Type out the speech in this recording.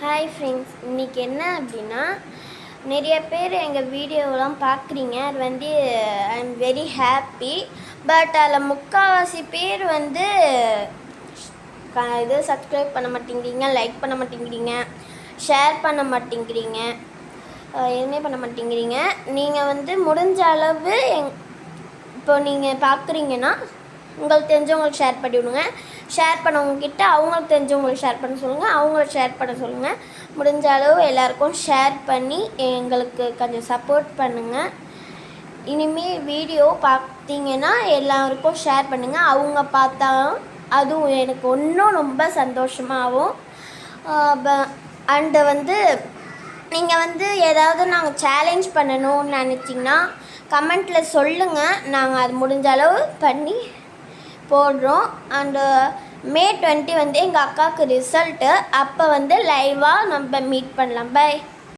Hi friends, இன்றைக்கி என்ன அப்படின்னா நிறைய பேர் எங்கள் வீடியோவெலாம் பார்க்குறீங்க. அது வந்து I am very happy. But அதில் முக்கால்வாசி பேர் வந்து இது சப்ஸ்கிரைப் பண்ண மாட்டேங்கிறீங்க, லைக் பண்ண மாட்டேங்கிறீங்க, ஷேர் பண்ண மாட்டேங்கிறீங்க, எதுவுமே பண்ண மாட்டேங்கிறீங்க. நீங்கள் வந்து முடிஞ்ச அளவு இப்போ நீங்கள் பார்க்குறீங்கன்னா உங்களுக்கு தெரிஞ்சவங்களுக்கு ஷேர் பண்ணி விடுங்க. ஷேர் பண்ணவங்கக்கிட்ட அவங்களுக்கு தெரிஞ்சவங்களுக்கு ஷேர் பண்ண சொல்லுங்கள், அவங்கள ஷேர் பண்ண சொல்லுங்கள். முடிஞ்ச அளவு எல்லாேருக்கும் ஷேர் பண்ணி எங்களுக்கு கொஞ்சம் சப்போர்ட் பண்ணுங்கள். இனிமேல் வீடியோ பார்த்தீங்கன்னா எல்லாருக்கும் ஷேர் பண்ணுங்கள். அவங்க பார்த்தா அதுவும் எனக்கு இன்னும் ரொம்ப சந்தோஷமாகவும் அண்டு வந்து நீங்கள் வந்து ஏதாவது நாங்கள் சேலஞ்ச் பண்ணணும்னு நினச்சிங்கன்னா கமெண்ட்டில் சொல்லுங்கள். நாங்கள் அது முடிஞ்ச அளவு பண்ணி போடுறோம். அண்டு May 20 வந்து எங்கள் அக்காவுக்கு ரிசல்ட்டு. அப்போ வந்து லைவாக நம்ம மீட் பண்ணலாம். பை.